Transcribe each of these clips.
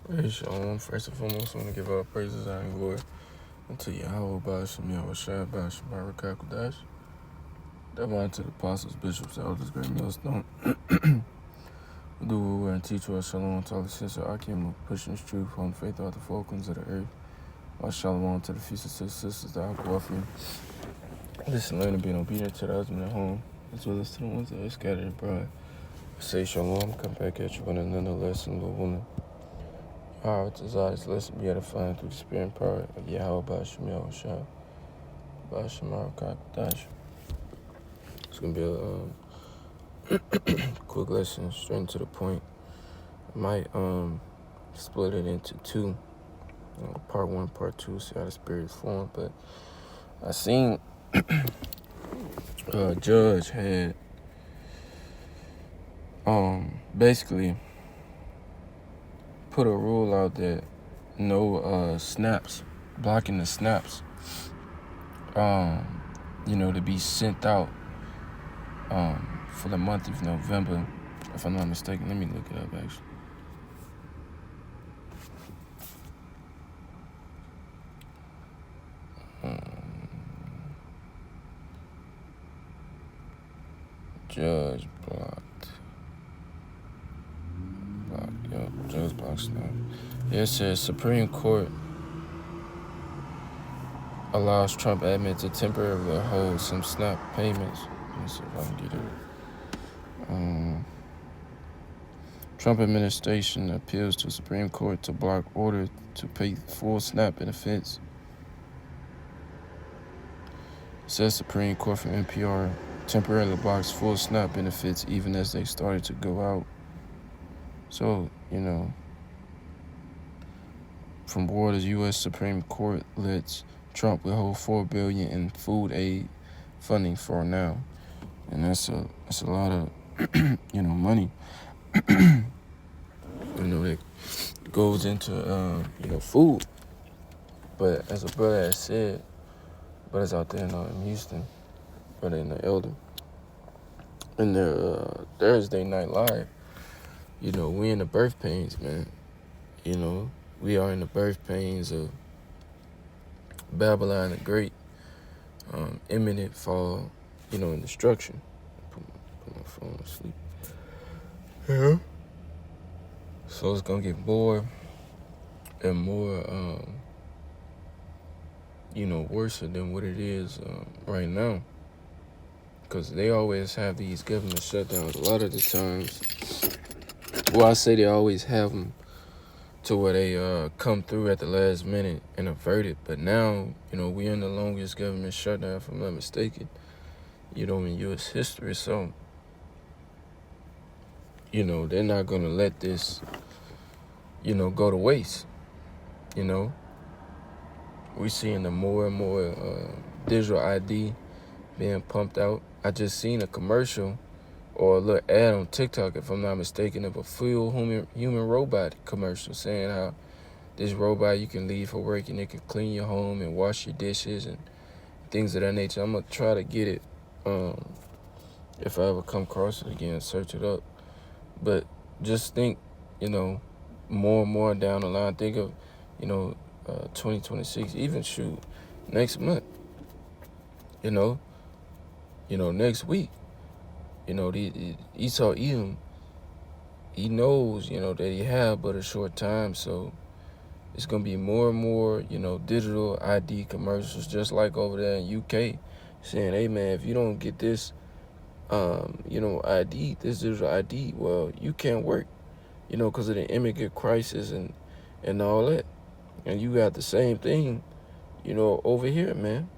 Hey, Shalom. First and foremost, I want to give all praises and glory unto Yahweh, Ba'ashem, Yahweh Shai, Ba'ashem, Barakah, Kodash. Divine to the apostles, bishops, elders, great millstone. Do what we wear and teach us. Shalom to all the sisters. I came up pushing this truth on faith out the four corners of the earth. While shalom to the feast of six sisters that I go off you. Listen, learn and being obedient to the husband at home, as well as to the ones that are scattered abroad. Say shalom, come back at you with another lesson, Lord willing. Our desires, lesson be edifying through the spirit and power of Yahweh, Ba'ashem, Yahweh Shai, Ba'ashem, Barakah, Kodash. It's going to be a quick lesson, straight to the point. I might split it into two, part one, part two, see how the spirit is flowing. But I seen a judge had basically put a rule out that no snaps, blocking the snaps, to be sent out for the month of November, if I'm not mistaken. Let me look it up, actually. Judge blocked. Yep, judge blocked snap. Yeah, it says Supreme Court allows Trump admin to temporarily hold some SNAP payments. Let me see if I can get it. Trump administration appeals to Supreme Court to block order to pay full SNAP benefits. Says Supreme Court from NPR temporarily blocks full SNAP benefits even as they started to go out. So, from Borders, U.S. Supreme Court lets Trump withhold $4 billion in food aid funding for now, and that's a lot of money. That goes into food. But as a brother has said, brothers out there in Houston, brother in the elder, in their Thursday Night Live, we in the birth pains, man. We are in the birth pains of Babylon the Great, imminent fall, and destruction. Put my phone to sleep. Yeah. So it's gonna get more and more, worse than what it is right now. Because they always have these government shutdowns. A lot of the times, I say they always have them to where they come through at the last minute and avert it. But now, we're in the longest government shutdown, if I'm not mistaken, in U.S. history. So, they're not going to let this, go to waste. We're seeing the more and more digital ID being pumped out. I just seen a commercial or a little ad on TikTok, if I'm not mistaken, of a full human robot commercial saying how this robot, you can leave for work and it can clean your home and wash your dishes and things of that nature. I'm going to try to get it if I ever come across it again, search it up. But just think, more and more down the line. Think of, 2026, even shoot, next month, next week. The Esau Edom, he knows, that he have but a short time. So it's going to be more and more, digital ID commercials, just like over there in UK, saying, hey, man, if you don't get this, ID, this digital ID, well, you can't work, because of the immigrant crisis and all that. And you got the same thing, over here, man,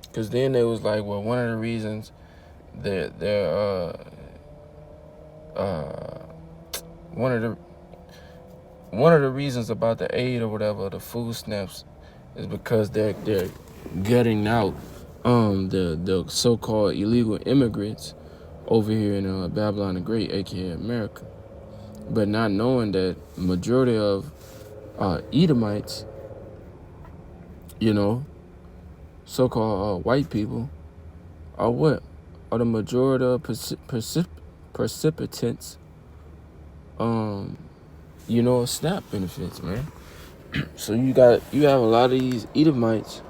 because then they was like, well, one of the reasons that one of the reasons about the aid or whatever, the food stamps, is because they're gutting out the so-called illegal immigrants over here in Babylon the Great, aka America, but not knowing that majority of Edomites, so-called white people, are what? Are the majority of precipitants SNAP benefits, man. So you have a lot of these Edomites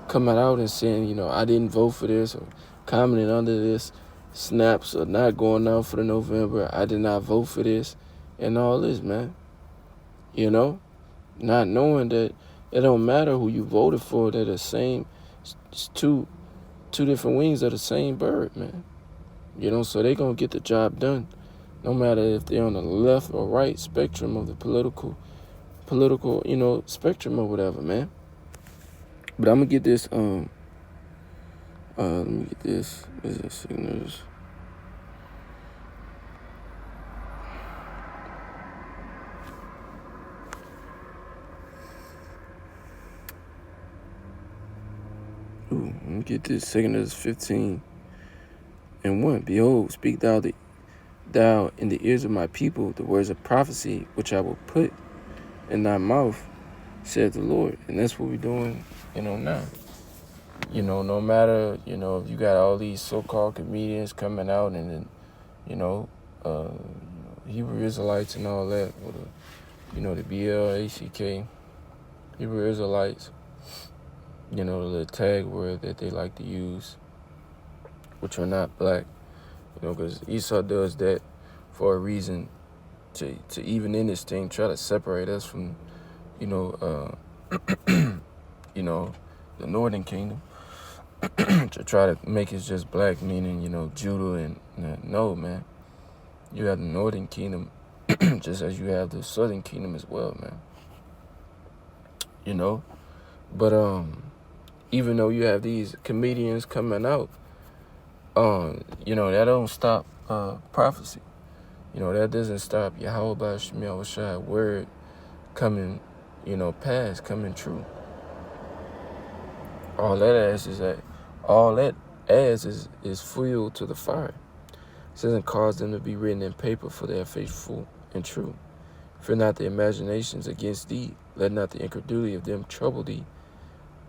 coming out and saying, I didn't vote for this, or commenting under this, snaps are not going out for the November. I did not vote for this, and all this, man. Not knowing that it don't matter who you voted for. They're the same. It's two different wings of the same bird, man. So they gonna get the job done, no matter if they're on the left or right spectrum of the political, spectrum or whatever, man. But I'm gonna get this. Let me get this. Is it signals? Let me get this. Signals 15:1. Behold, speak thou in the ears of my people the words of prophecy which I will put in thy mouth, said the Lord. And that's what we're doing, now. No matter, if you got all these so-called comedians coming out and then, Hebrew Israelites and all that, or the BLACK, Hebrew Israelites, the tag word that they like to use, which are not black, because Esau does that for a reason to even in this thing try to separate us from, the northern kingdom, to try to make it just black, meaning, Judah and no, man. You have the northern kingdom just as you have the southern kingdom as well, man. But even though you have these comedians coming out, that don't stop prophecy. That doesn't stop Yahweh Shemiah Shai word coming, past, coming true. All that adds is fuel to the fire. It doesn't cause them to be written in paper, for they are faithful and true. Fear not the imaginations against thee. Let not the incredulity of them trouble thee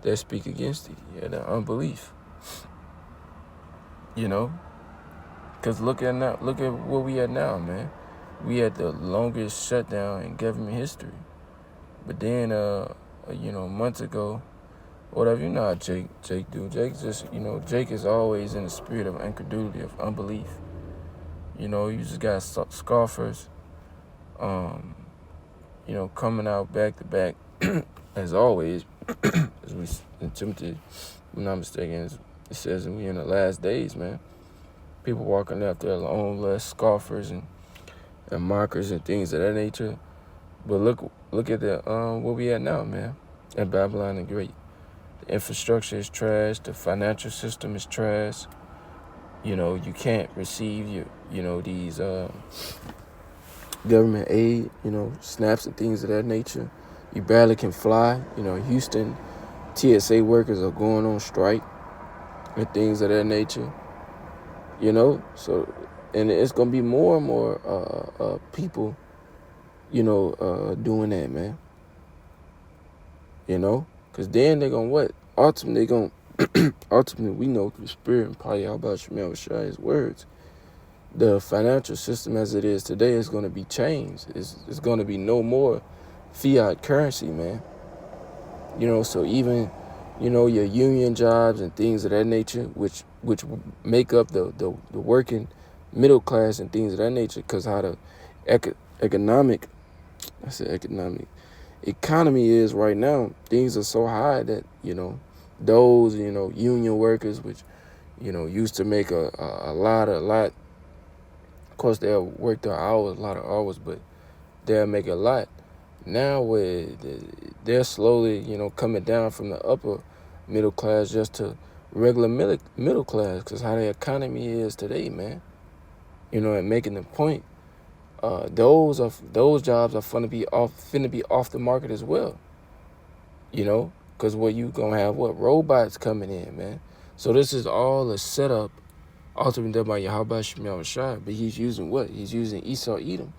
that speak against thee. Yeah, the unbelief. Because look at where we at now, man. We had the longest shutdown in government history. But then, months ago, whatever, how Jake do. Jake just, Jake is always in the spirit of incredulity, of unbelief. You just got scoffers, coming out back to back, as always, as we in Timothy, if I'm not mistaken, it says we in the last days, man. People walking after their own lust, scoffers and mockers and things of that nature. But look at the where we at now, man. At Babylon the Great. The infrastructure is trash. The financial system is trash. You can't receive these government aid, snaps and things of that nature. You barely can fly. Houston TSA workers are going on strike and things of that nature. So, and it's going to be more and more people, doing that, man. Because then they're going to what? Ultimately, we know through spirit and power, how about Shemiah Shai's words, the financial system as it is today is going to be changed. It's going to be no more fiat currency, man. So even, your union jobs and things of that nature, which make up the working middle class and things of that nature, because how the economy is right now, things are so high that, those, union workers, which, used to make a lot. Of course, they'll work their hours, a lot of hours, but they'll make a lot. Now they're slowly, coming down from the upper middle class just to regular middle class, because how the economy is today, man. And making the point, those jobs are finna be off the market as well. Because what you gonna have, robots coming in, man. So this is all a setup, ultimately done by Yahweh Shemiah Shai, but he's using what? He's using Esau Edom,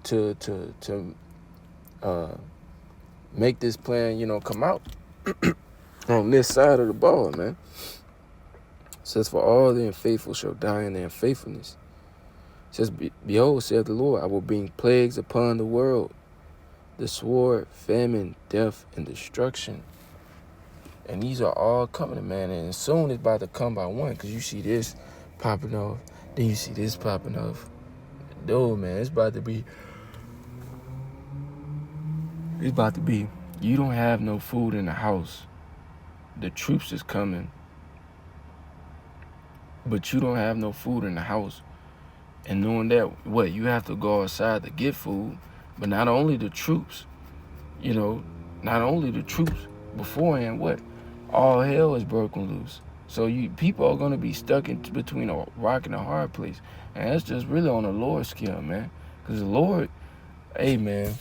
to make this plan, come out on this side of the ball, man. It says, for all the unfaithful shall die in their unfaithfulness. It says, behold, saith the Lord, I will bring plagues upon the world, the sword, famine, death, and destruction. And these are all coming, man. And soon it's about to come by one, because you see this popping off, then you see this popping off. Dude, man, it's about to be, you don't have no food in the house. The troops is coming, but you don't have no food in the house. And knowing that, you have to go outside to get food. But not only the troops, beforehand, all hell is broken loose. So people are going to be stuck in between a rock and a hard place. And that's just really on a lower scale, man. Because the Lord, hey, man,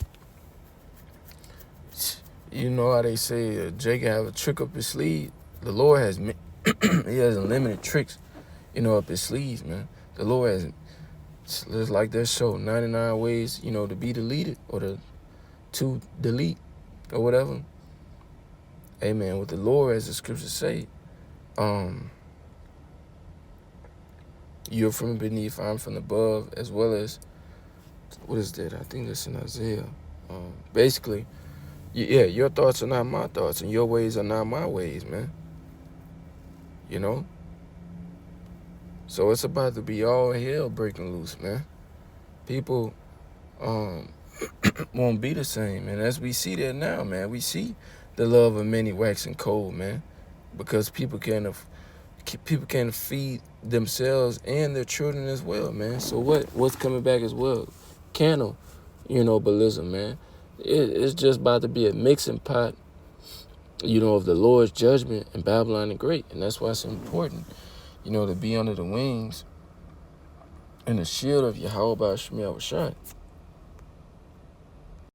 you know how they say Jacob have a trick up his sleeve? The Lord has, he has unlimited tricks, up his sleeves, man. The Lord has, it's like that show, 99 ways, to be deleted, or to delete, or whatever. Amen. With the Lord, as the scriptures say, you're from beneath, I'm from above, as well as, what is that? I think that's in Isaiah. Basically, your thoughts are not my thoughts, and your ways are not my ways, man. So it's about to be all hell breaking loose, man. People won't be the same, and as we see that now, man, we see the love of many waxing cold, man, because people can't feed themselves and their children as well, man. So what's coming back as well? Cannibalism, man. It's just about to be a mixing pot, of the Lord's judgment in Babylon the Great. And that's why it's important, to be under the wings and the shield of Yahweh by Shemiah Shai.